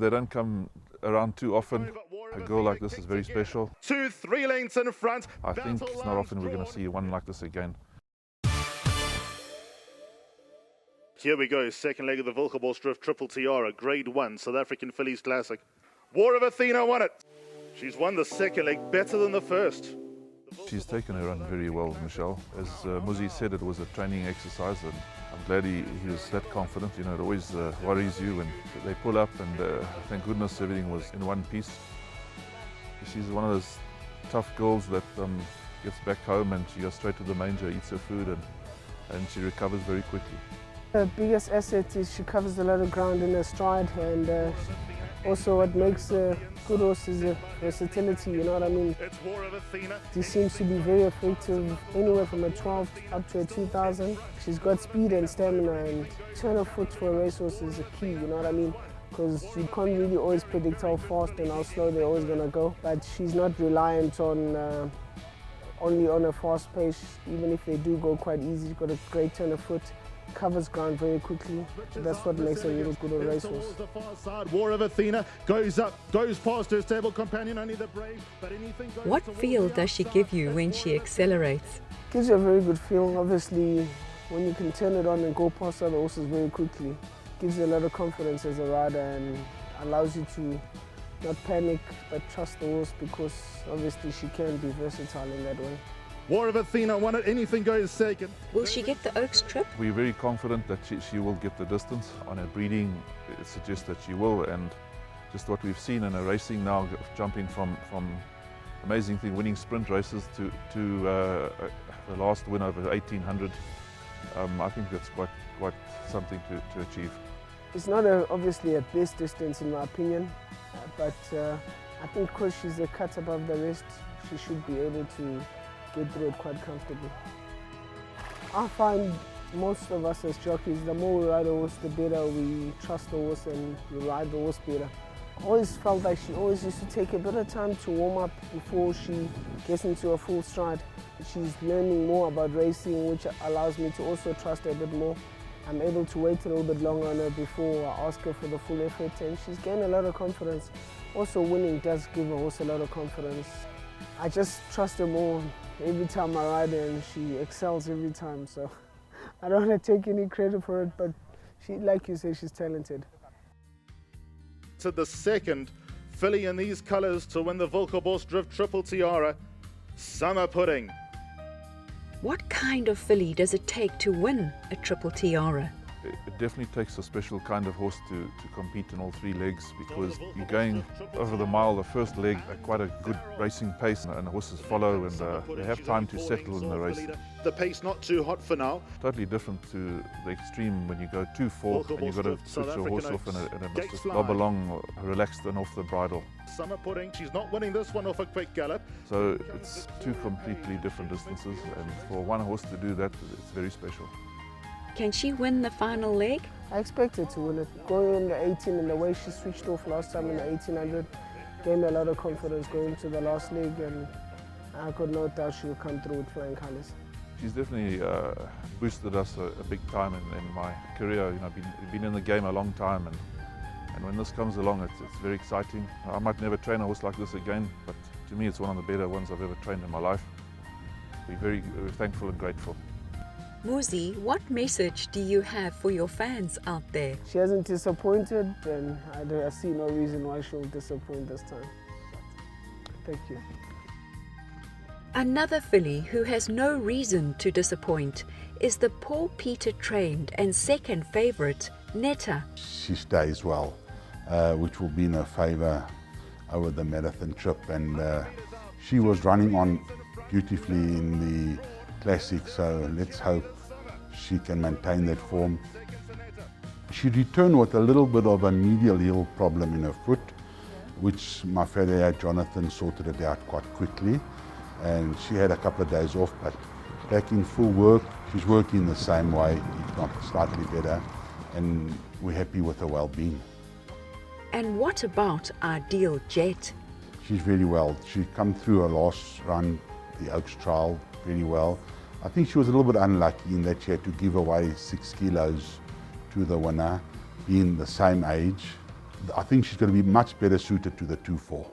they don't come around too often. A girl like this is very special. 2-3 lengths in front. I think it's not often we're going to see one like this again. Here we go, second leg of the Wilgerbosdrift Triple Tiara, Grade 1, South African Fillies Classic. War of Athena won it. She's won the second leg better than the first. She's taken her run very well, Michelle. As Muzi said, it was a training exercise, and I'm glad he was that confident. You know, it always worries you when they pull up, and thank goodness everything was in one piece. She's one of those tough girls that gets back home and she goes straight to the manger, eats her food, and she recovers very quickly. The biggest asset is she covers a lot of ground in her stride, and also what makes a good horse is her versatility, you know what I mean? It's War of Athena. She seems to be very effective anywhere from a 12 up to a 2000. She's got speed and stamina, and turn of foot for a racehorse is a key, you know what I mean? Because you can't really always predict how fast and how slow they're always going to go, but she's not reliant on only on a fast pace. Even if they do go quite easy, she's got a great turn of foot, covers ground very quickly. That's what makes her a really good racehorse. The far side, War of Athena goes up, goes past her stable companion, only the brave, but anything goes. What feel does she give you when she accelerates? Gives you a very good feel. Obviously, when you can turn it on and go past other horses very quickly, gives you a lot of confidence as a rider and allows you to not panic but trust the horse, because obviously she can be versatile in that way. War of Athena won it, anything goes second. Will she get the Oaks trip? We're very confident that she will get the distance. On her breeding, it suggests that she will, and just what we've seen in her racing now, jumping from amazing thing, winning sprint races to the last win over 1800, I think that's quite something to achieve. It's not obviously a best distance in my opinion, but I think because she's a cut above the rest, she should be able to get through it quite comfortably. I find most of us as jockeys, the more we ride a horse, the better we trust the horse and we ride the horse better. I always felt like she always used to take a bit of time to warm up before she gets into a full stride. She's learning more about racing, which allows me to also trust her a bit more. I'm able to wait a little bit longer on her before I ask her for the full effort, and she's gained a lot of confidence. Also, winning does give a horse a lot of confidence. I just trust her more every time I ride her, and she excels every time. So I don't want to take any credit for it, but she, like you say, she's talented. To the second filly in these colours to win the Wilgerbosdrift Triple Tiara, Summer Pudding. What kind of filly does it take to win a Triple Tiara? It definitely takes a special kind of horse to compete in all three legs, because you're going over the mile, the first leg, at quite a good racing pace, and the horses follow, and they have time to settle in the race. The pace not too hot for now. Totally different to the extreme when you go too full and you've got to switch your horse off and it must just lob along relaxed and off the bridle. Summer Pudding, she's not winning this one off a quick gallop. So it's two completely different distances, and for one horse to do that, it's very special. Can she win the final leg? I expect her to win it. Going in the 18 and the way she switched off last time in the 1800 gave me a lot of confidence going into the last leg, and I got no doubt she will come through with flying colours. She's definitely boosted us a big time in my career. You know, I've been in the game a long time, and when this comes along, it's very exciting. I might never train a horse like this again, but to me it's one of the better ones I've ever trained in my life. We're very thankful and grateful. Muzi, what message do you have for your fans out there? She hasn't disappointed, and I see no reason why she'll disappoint this time. Thank you. Another filly who has no reason to disappoint is the Paul Peter trained and second favourite, Netta. She stays well, which will be in her favour over the marathon trip, and she was running on beautifully in the Classic, so let's hope she can maintain that form. She returned with a little bit of a medial heel problem in her foot, which my farrier Jonathan sorted it out quite quickly, and she had a couple of days off, but back in full work. She's working the same way, if not slightly better, and we're happy with her well-being. And what about Ideal Jet? She's very well. She come through her last run, the Oaks trial, really well. I think she was a little bit unlucky in that she had to give away 6 kilos to the winner, being the same age. I think she's going to be much better suited to the 2-4.